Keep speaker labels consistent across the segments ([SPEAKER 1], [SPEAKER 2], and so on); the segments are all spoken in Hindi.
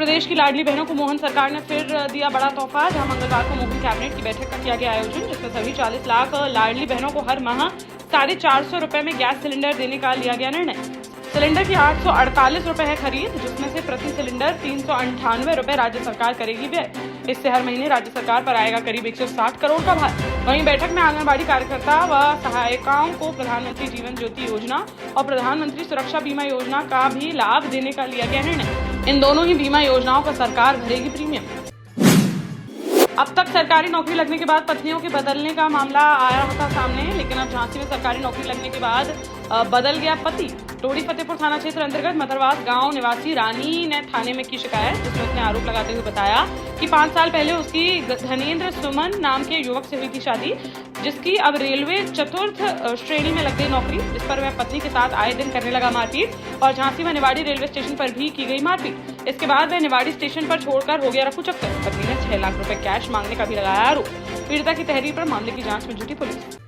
[SPEAKER 1] प्रदेश की लाडली बहनों को मोहन सरकार ने फिर दिया बड़ा तोहफा। जहां मंगलवार को मोहन कैबिनेट की बैठक का किया गया आयोजन, जिसमें सभी 40 लाख लाडली बहनों को हर माह 450 रुपए में गैस सिलेंडर देने का लिया गया निर्णय। सिलेंडर की 848 रुपए है खरीद, जिसमें से प्रति सिलेंडर 398 रुपए राज्य सरकार करेगी व्यय। इससे हर महीने राज्य सरकार पर आएगा करीब 160 करोड़ का भार। वहीं बैठक में आंगनबाड़ी कार्यकर्ता व सहायिकाओं को प्रधानमंत्री जीवन ज्योति योजना और प्रधानमंत्री सुरक्षा बीमा योजना का भी लाभ देने का लिया गया निर्णय। इन दोनों ही बीमा योजनाओं का सरकार भरेगी प्रीमियम। अब तक सरकारी नौकरी लगने के बाद पत्नियों के बदलने का मामला आया था सामने, लेकिन अब झांसी में सरकारी नौकरी लगने के बाद बदल गया पति। टोडी फतेहपुर थाना क्षेत्र अंतर्गत मथरवास गांव निवासी रानी ने थाने में की शिकायत, जिसमें उसने आरोप लगाते हुए बताया कि 5 साल पहले उसकी धनेन्द्र सुमन नाम के युवक से हुई थी शादी, जिसकी अब रेलवे चतुर्थ श्रेणी में लग गई नौकरी, जिस पर वह पत्नी के साथ आए दिन करने लगा मारपीट और झांसी व निवाड़ी रेलवे स्टेशन पर भी की गई मारपीट। इसके बाद वह निवाड़ी स्टेशन पर छोड़कर हो गया रफू चक्कर। पत्नी ने 6 लाख रुपए कैश मांगने का भी लगाया आरोप। पीड़िता की तहरीर पर मामले की जांच में जुटी पुलिस।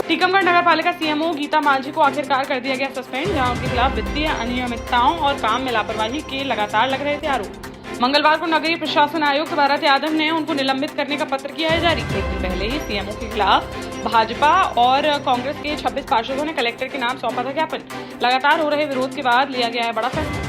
[SPEAKER 1] टीकमगढ़ नगर पालिका सीएमओ गीता मांझी को आखिरकार कर दिया गया सस्पेंड, जहां उनके खिलाफ वित्तीय अनियमितताओं और काम में लापरवाही के लगातार लग रहे थे आरोप। मंगलवार को नगरीय प्रशासन आयुक्त भारत यादव ने उनको निलंबित करने का पत्र किया है जारी। 1 दिन पहले ही सीएमओ के खिलाफ भाजपा और कांग्रेस के 26 पार्षदों ने कलेक्टर के नाम सौंपा था ज्ञापन। लगातार हो रहे विरोध के बाद लिया गया है बड़ा फैसला।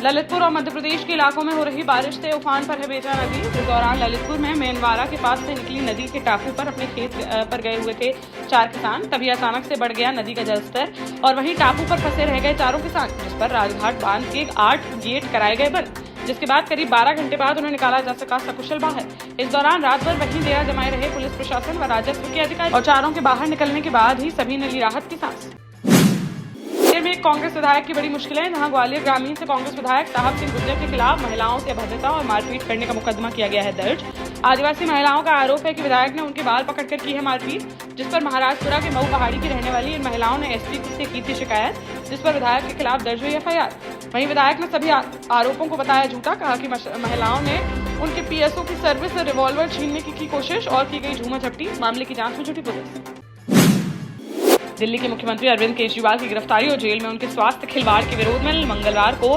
[SPEAKER 1] ललितपुर और मध्य प्रदेश के इलाकों में हो रही बारिश से उफान पर है बेजा नदी। इस दौरान ललितपुर में मेनवारा के पास से निकली नदी के टापू पर अपने खेत पर गए हुए थे 4 किसान। तभी अचानक से बढ़ गया नदी का जलस्तर और वहीं टापू पर फंसे रह गए 4 किसान, जिस पर राजघाट बांध के 8 गेट कराए गए बंद, जिसके बाद करीब 12 घंटे बाद उन्हें निकाला जा सका सकुशल बाहर। इस दौरान रात भर वहीं डेरा जमाए रहे पुलिस प्रशासन व राजस्व के अधिकारी और चारों के बाहर निकलने के बाद ही सभी ने ली राहत की सांस। में एक कांग्रेस विधायक की बड़ी मुश्किलें, जहां ग्वालियर ग्रामीण से कांग्रेस विधायक साहब सिंह गुर्जर के खिलाफ महिलाओं से अभद्रता और मारपीट करने का मुकदमा किया गया है दर्ज। आदिवासी महिलाओं का आरोप है कि विधायक ने उनके बाल पकड़कर की है मारपीट, जिस पर महाराजपुरा के मऊ पहाड़ी की रहने वाली इन महिलाओं ने एसपी से की थी शिकायत, जिस पर विधायक के खिलाफ दर्ज हुई एफआईआर। वहीं विधायक ने सभी आरोपों को बताया झूठा, कहा कि महिलाओं ने उनके पीएसओ की सर्विस से रिवॉल्वर छीनने की कोशिश और की गई झूमा झपटी। मामले की जांच में जुटी पुलिस। दिल्ली के मुख्यमंत्री अरविंद केजरीवाल की गिरफ्तारी और जेल में उनके स्वास्थ्य खिलवाड़ के विरोध में मंगलवार को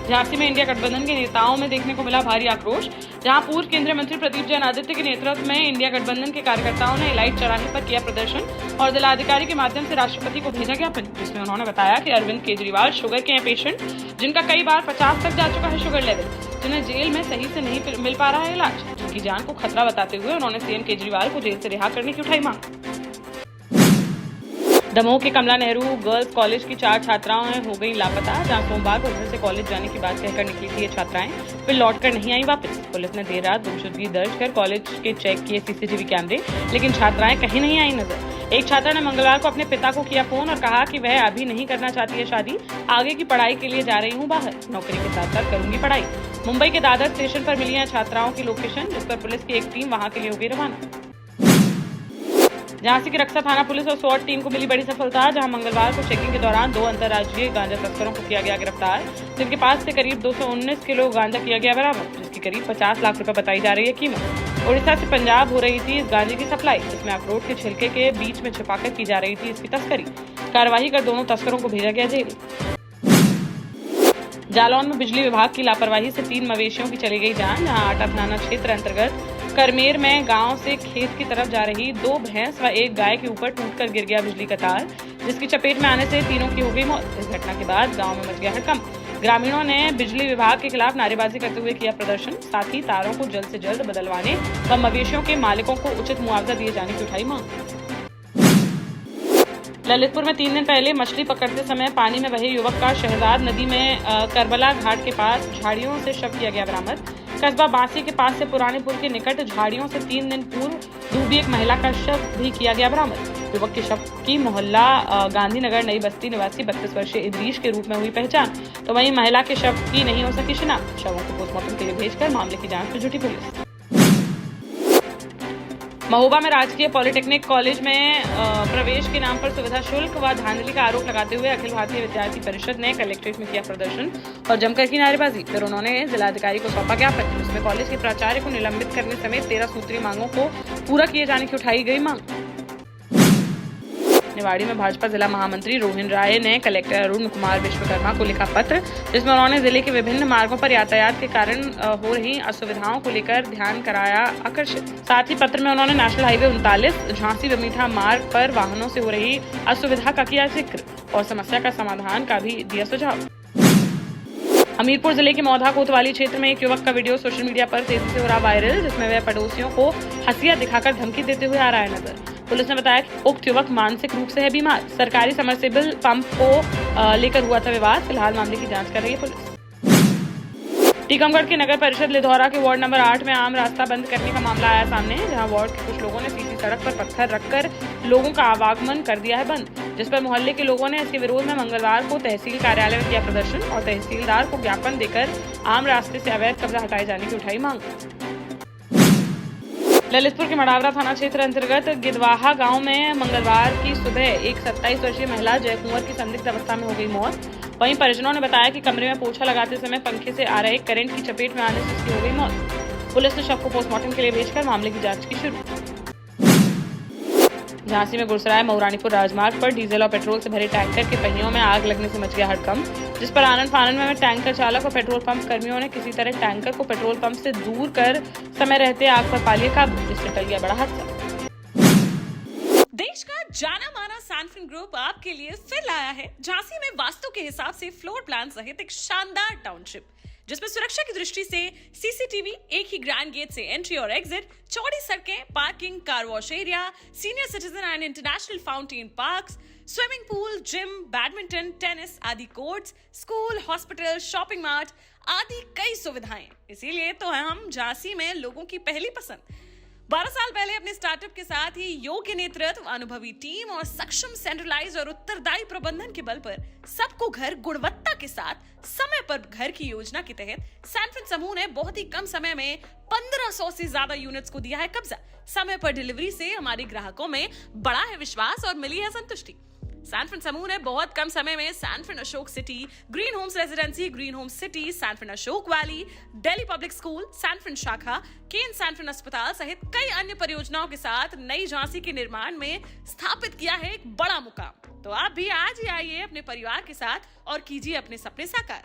[SPEAKER 1] झांसी में इंडिया गठबंधन के नेताओं में देखने को मिला भारी आक्रोश। जहां पूर्व केंद्रीय मंत्री प्रदीप जैन आदित्य के नेतृत्व में इंडिया गठबंधन के कार्यकर्ताओं ने इलाइट चौराहे पर किया प्रदर्शन और जिलाधिकारी के माध्यम से राष्ट्रपति को भेजा ज्ञापन, जिसमें उन्होंने बताया कि अरविंद केजरीवाल शुगर के हैं पेशेंट, जिनका कई बार 50 तक जा चुका है शुगर लेवल, जिन्हें जेल में सही से नहीं मिल पा रहा है इलाज, जिनकी जान को खतरा बताते हुए उन्होंने सीएम केजरीवाल को जेल से रिहा करने की उठाई मांग। दमोह के कमला नेहरू गर्ल्स कॉलेज की 4 छात्राएं हो गई लापता, जहां सोमवार को घर से कॉलेज जाने की बात कहकर निकली थी ये छात्राएं, फिर लौटकर नहीं आई वापस। पुलिस ने देर रात गुमशुदगी दर्ज कर कॉलेज के चेक किए सीसीटीवी कैमरे, लेकिन छात्राएं कहीं नहीं आई नजर। एक छात्रा ने मंगलवार को अपने पिता को किया फोन और कहा कि वह अभी नहीं करना चाहती है शादी, आगे की पढ़ाई के लिए जा रही हूँ बाहर, नौकरी के साथ साथ करूंगी पढ़ाई। मुंबई के दादर स्टेशन पर मिली है छात्राओं की लोकेशन, जिस पर पुलिस की एक टीम वहां के लिए हो गई रवाना। झांसी की रक्षा थाना पुलिस और स्वाट टीम को मिली बड़ी सफलता, जहां मंगलवार को चेकिंग के दौरान 2 अंतर्राज्यीय गांजा तस्करों को किया गया गिरफ्तार, जिनके पास से करीब 219 किलो गांजा किया गया बरामद, जिसकी करीब 50 लाख रुपए बताई जा रही है कीमत। ओडिशा से पंजाब हो रही थी इस गांजे की सप्लाई, जिसमें अखरोट के छिलके के बीच में छिपाकर की जा रही थी इसकी तस्करी। कार्रवाई कर दोनों तस्करों को भेजा गया जेल। जालौन में बिजली विभाग की लापरवाही से 3 मवेशियों की चली गई जान, जहां आटा थाना क्षेत्र अंतर्गत करमेर में गांव से खेत की तरफ जा रही 2 भैंस व 1 गाय के ऊपर टूटकर गिर गया बिजली का तार, जिसकी चपेट में आने से तीनों की हो गई मौत। इस घटना के बाद गांव में मच गया हड़कंप। ग्रामीणों ने बिजली विभाग के खिलाफ नारेबाजी करते हुए किया प्रदर्शन, साथ ही तारों को जल्द से जल्द बदलवाने व मवेशियों के मालिकों को उचित मुआवजा दिए जाने की उठाई मांग। ललितपुर में 3 दिन पहले मछली पकड़ते समय पानी में बहे युवक का शहजाद नदी में करबला घाट के पास झाड़ियों से शव किया गया बरामद। कस्बा बांसी के पास से पुराने पुल के निकट झाड़ियों से 3 दिन पूर्व डूबी एक महिला का शव भी किया गया बरामद। युवक के शव की मोहल्ला गांधीनगर नई बस्ती निवासी 32 वर्षीय इदरीश के रूप में हुई पहचान, तो वहीं महिला के शव की नहीं हो सकी शिनाख्त। शवों को पोस्टमार्टम के लिए भेजकर मामले की जांच में जुटी पुलिस। महोबा में राजकीय पॉलिटेक्निक कॉलेज में प्रवेश के नाम पर सुविधा शुल्क व धांधली का आरोप लगाते हुए अखिल भारतीय विद्यार्थी परिषद ने कलेक्ट्रेट में किया प्रदर्शन और जमकर की नारेबाजी। फिर उन्होंने जिलाधिकारी को सौंपा ज्ञापन, जिसमें कॉलेज के प्राचार्य को निलंबित करने समेत 13 सूत्रीय मांगों को पूरा किए जाने की उठाई गई मांग। निवाड़ी में भाजपा जिला महामंत्री रोहिन राय ने कलेक्टर अरुण कुमार विश्वकर्मा को लिखा पत्र, जिसमें उन्होंने जिले के विभिन्न मार्गों पर यातायात के कारण हो रही असुविधाओं को लेकर ध्यान कराया आकर्षित। साथ ही पत्र में उन्होंने नेशनल हाईवे 39 झांसी बमीठा मार्ग पर वाहनों से हो रही असुविधा का किया जिक्र और समस्या का समाधान का भी दिया सुझाव। हमीरपुर जिले के मौधा कोतवाली क्षेत्र में एक युवक का वीडियो सोशल मीडिया पर तेजी से हो रहा वायरल, जिसमें वह पड़ोसियों को हंसिया दिखाकर धमकी देते हुए आ रहा है नजर। पुलिस ने बताया कि उक्त युवक मानसिक रूप से है बीमार। सरकारी समरसेबल पंप को लेकर हुआ था विवाद। फिलहाल मामले की जांच कर रही है पुलिस। टीकमगढ़ के नगर परिषद लिधौरा के वार्ड नंबर 8 में आम रास्ता बंद करने का मामला आया सामने, जहां वार्ड के कुछ लोगों ने सीधी सड़क पर पत्थर रखकर लोगों का आवागमन कर दिया है बंद, जिस पर मोहल्ले के लोगों ने इसके विरोध में मंगलवार को तहसील कार्यालय में किया प्रदर्शन और तहसीलदार को ज्ञापन देकर आम रास्ते से अवैध कब्जा हटाए जाने की उठाई मांग। ललितपुर के मडावरा थाना क्षेत्र अंतर्गत गिदवाहा गांव में मंगलवार की सुबह एक 27 वर्षीय महिला जय कुंवर की संदिग्ध अवस्था में हो गई मौत। वहीं परिजनों ने बताया कि कमरे में पोछा लगाते समय पंखे से आ रहे करंट की चपेट में आने से उसकी हो गई मौत। पुलिस ने शव को पोस्टमार्टम के लिए भेजकर मामले की जांच की शुरू। झांसी में गुरसराय मऊरानीपुर राजमार्ग पर डीजल और पेट्रोल से भरे टैंकर के पहियों में आग लगने से मच गया हड़कंप, जिस पर आनन फानन में टैंकर चालक और पेट्रोल पंप कर्मियों ने किसी तरह टैंकर को पेट्रोल पंप से दूर कर समय रहते आग पर पा लिया काबू, जिससे टल गया बड़ा हादसा।
[SPEAKER 2] देश का जाना माना सैनफिन ग्रुप आपके लिए फिर लाया है झांसी में वास्तु के हिसाब से फ्लोर प्लान सहित एक शानदार टाउनशिप, जिसमें सुरक्षा की दृष्टि से सीसीटीवी, एक ही ग्रैंड गेट से एंट्री और एग्जिट, चौड़ी सड़कें, parking, car wash area, senior citizen and international fountain parks, swimming pool, gym, badminton, tennis आदि courts, school, hospital, shopping mart आदि कई सुविधाएं। इसीलिए तो हम झांसी में लोगों की पहली पसंद। 12 साल पहले अपने स्टार्टअप के साथ ही योग्य नेतृत्व, अनुभवी टीम और सक्षम सेंट्रलाइज और उत्तरदायी प्रबंधन के बल पर सबको घर गुणवत्ता के साथ समय पर घर की योजना के तहत सैनफिन समूह ने बहुत ही कम समय में 1500 से ज्यादा यूनिट्स को दिया है कब्जा। समय पर डिलीवरी से हमारे ग्राहकों में बड़ा है विश्वास और मिली है संतुष्टि। सैनफिन समूह ने बहुत कम समय में Sanfin Ashok city, green homes residency, green homes city, Sanfin Ashok valley, Delhi public school, Sanfin शाखा, केन सैनफिन अस्पताल सहित कई अन्य परियोजनाओं के साथ नई झांसी के निर्माण में स्थापित किया है एक बड़ा मुकाम। तो आप भी आज ही आइए अपने परिवार के साथ और कीजिए अपने सपने साकार।